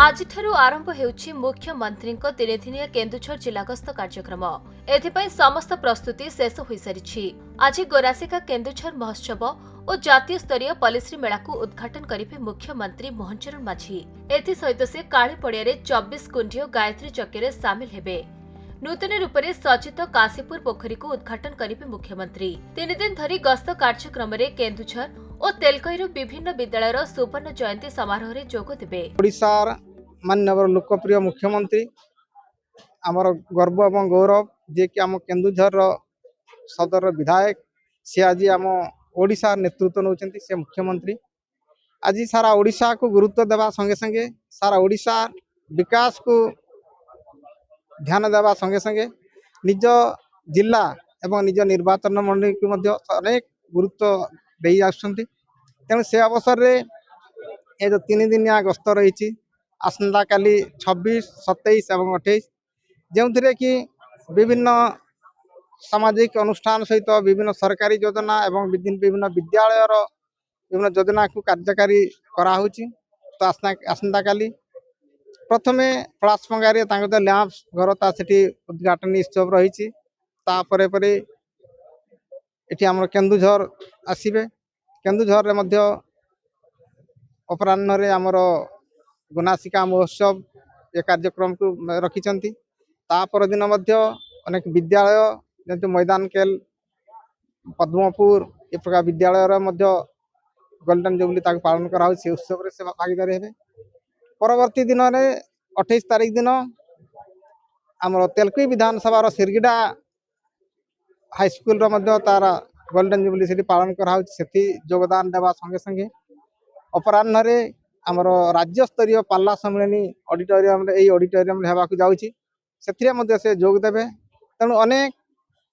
ଆଜିଠାରୁ ଆରମ୍ଭ ହେଉଛି ମୁଖ୍ୟମନ୍ତ୍ରୀଙ୍କ ତିନିଦିନିଆ କେନ୍ଦୁଝର ଜିଲ୍ଲା ଗସ୍ତ କାର୍ଯ୍ୟକ୍ରମ। ଏଥିପାଇଁ ସମସ୍ତ ପ୍ରସ୍ତୁତି ଶେଷ ହୋଇସାରିଛି। ଆଜି ଗୋରାସିକା କେନ୍ଦୁଝର ମହୋତ୍ସବ ଓ ଜାତୀୟ ସ୍ତରୀୟ ପଲିଶ୍ରୀ ମେଳାକୁ ଉଦ୍ଘାଟନ କରିବେ ମୁଖ୍ୟମନ୍ତ୍ରୀ ମୋହନ ଚରଣ ମାଝୀ। ଏଥିସହିତ ସେ କାଳି ପଡ଼ିଆରେ 24 କୁଣ୍ଢିଅ ଗାୟତ୍ରୀ ଯଜ୍ଞରେ ସାମିଲ ହେବେ। ନୂତନ ରୂପରେ ସଜ୍ଜିତ କାଶୀପୁର ପୋଖରୀକୁ ଉଦ୍ଘାଟନ କରିବେ ମୁଖ୍ୟମନ୍ତ୍ରୀ। 3 ଦିନ ଧରି ଗସ୍ତ କାର୍ଯ୍ୟକ୍ରମରେ କେନ୍ଦୁଝର ଓ ତେଲକଇରୁ ବିଭିନ୍ନ ବିଦ୍ୟାଳୟର ସୁବର୍ଣ୍ଣ ଜୟନ୍ତୀ ସମାରୋହରେ ଯୋଗ ଦେବେ। ओडिशार माननीय लोकप्रिय मुख्यमंत्री आमर गर्व और गौरव जे कि आम केन्दुझर सदर विधायक सी आज आम ओडिशा नेतृत्व नौकरी से मुख्यमंत्री आज सारा ओडिशा को गुरुत्व देवा संगे संगे सारा ओडिशा विकास को ध्यान देवा संगे संगे निज जिला एवं निज निर्वाचन मंडली को अनेक गुरुत्व दे आसुछंती। तेणु से अवसर रे ये जो 3 दिनिया गस्त रही आसंता काली 26, 27 और 28 जो कि विभिन्न सामाजिक अनुष्ठान सहित विभिन्न सरकारी योजना एवं विभिन्न विद्यालय विभिन्न योजना को कार्यकारी कराऊँगी। तो आसंता काली प्रथमे पलासपंगारे लैंप घर से उद्घाटन उत्सव रही आम केन्दुझर आसवे केन्दुझर अपराह्न आमर गोनासिका महोत्सव ये कार्यक्रम को रखिंट तापर दिन अनेक विद्यालय जैसे मैदान केल पद्मपुर ए प्रकार विद्यालय गोल्डन जुबली पालन करा उत्सव से भागीदारी हे। परवर्ती दिन में 28 तारीख दिन आमर तेलकुई विधानसभा सिरगिडा हाईस्कल तार गोल्डन जुबली से पालन करा योगदान देवा संगे संगे अपराह्न आमर राज्य स्तरीय पाल्ला सम्मेलनी ऑडिटोरियम होगाक जाऊँगी से जोग देवे। तेणु अनेक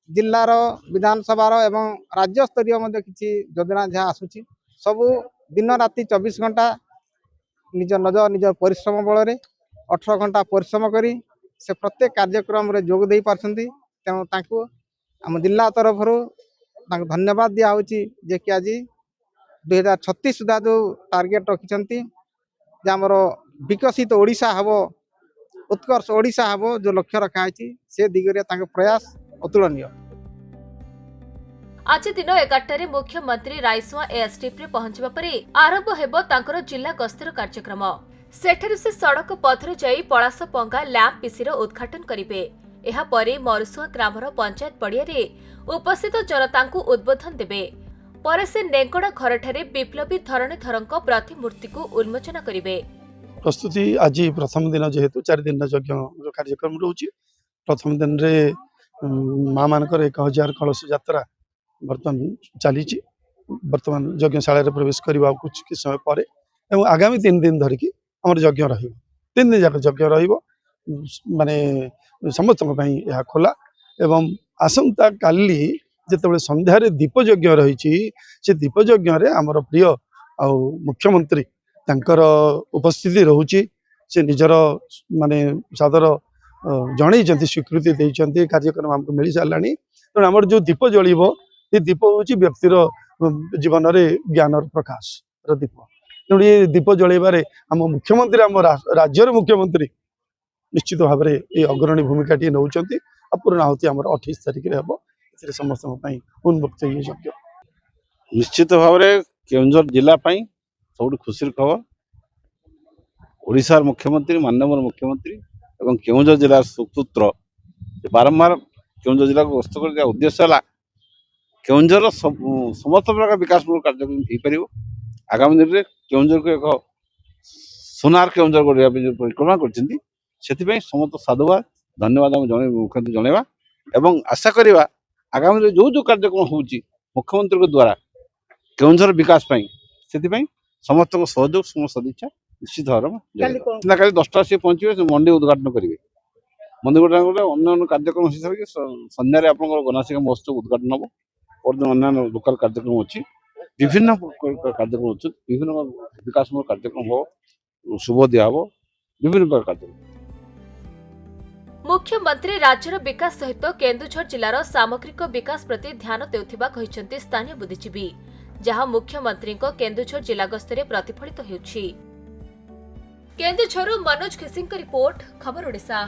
जिलार विधानसभार एवं राज्य स्तरीय किसी योजना जहाँ आसूची सबू दिन राति 24 घंटा निज निज परिश्रम बल 18 घंटा परिश्रम करी से प्रत्येक कार्यक्रम रे जोग दे पारछंती। तेणु तांको आम जिला तरफ धन्यवाद दिया होची जे कि आज 2036 सुधा जो टार्गेट रखिंट आमर विकसित ओडिशा हम उत्कर्ष ओडिशा हम जो लक्ष्य रखाई से दिगरे प्रयास अतुलनीय। आज दिन 11 मुख्यमंत्री रायसुआ एएसटीपी पहुंचवा परे आरंभ हेबो तांकर जिला गस्तर कार्यक्रम। सेठरू से सड़क पथर जाई पलासपंगा लैंप पीसीर उद्घाटन करिवे। एहा परे मरुसुआ ग्रामर पंचायत पड़ियारे उपस्थित जनता को उद्बोधन देबे। परे से नेंगड़ा घरठारे विप्लवी धरणीधरଙ୍କ प्रतिमूर्ति को उन्मोचन करिवे। प्रस्तुति आज प्रथम दिन जेहेतु 4 दिन यज्ञ कार्यक्रम रोचे प्रथम दिन रे माँ मानकर 1000 कलश यात्रा बर्तमान चली बर्तमान यज्ञशाला प्रवेश करने कुछ समय पर आगामी 3 दिन धरिकी आम यज्ञ रही 3 दिन जाक यज्ञ माने समस्त खोला एवं आसंता काली जिते संध्यार दीप यज्ञ रही से दीप यज्ञ आमर प्रिय आ मुख्यमंत्री तांकर उपस्थिति रोचे से निजर माने सादर जन स्वीकृति देते कार्यक्रम आमको मिल सारा तेणु आमर जो दीप जलिब ये दीप हूँ व्यक्तिर जीवन में ज्ञान प्रकाश दीप। तेणु ये दीप जलैबारे आम मुख्यमंत्री आम राज्यर मुख्यमंत्री निश्चित भाव में ये अग्रणी भूमिका टी नौ पूर्णाहुति आम 28 तारिख हम समस्त उन्मुक्त ये यज्ञ। निश्चित भाव में केन्दुझर जिला सब खुशी खबर ओडिशार मुख्यमंत्री माननीय मुख्यमंत्री एवं केन्दुझर जिलार सुपुत्र बारंबार केन्दुझर जिला को गस्त कर उद्देश्य है केन्दुझर समस्त प्रकार विकासमूलक कार्यक्रम हो पार आगामी दिन में केन्दुझर को एक सोनार केन्दुझर परिक्रमा कर समस्त साधुवाद धन्यवाद आम मुख्यमंत्री जनवा एवं आशा करवा आगामी दिन जो कार्यक्रम हो मुख्यमंत्री द्वारा केन्दुझर विकास से समस्त सहयोग समस्त सदिच्छा निश्चित भाव में 10टा से पहुंचे मंडी उद्घाटन करेंगे। मंडी उद्घाटन अन्य कार्यक्रम हो सारे संध्यारे आप गोनासिका महोत्सव उद्घाटन हम और अन्य लोकल कार्यक्रम अच्छी विभिन्न कार्यक्रम अच्छे विभिन्न विकासमूलक कार्यक्रम हो शुभ दिया विभिन्न प्रकार कार्यक्रम। मुख्यमंत्री राज्यर विकास सहित केन्दुझर जिलार सामग्रिक विकास प्रति ध्यान देउथिबा कहिसंती स्थानीय बुद्धिजीवी जहां मुख्यमंत्री केन्दुझर जिला गस्तरे प्रतिफलित हेउछि। केन्दुझरु मनोज खिसिंग रिपोर्ट खबर ओडिशा।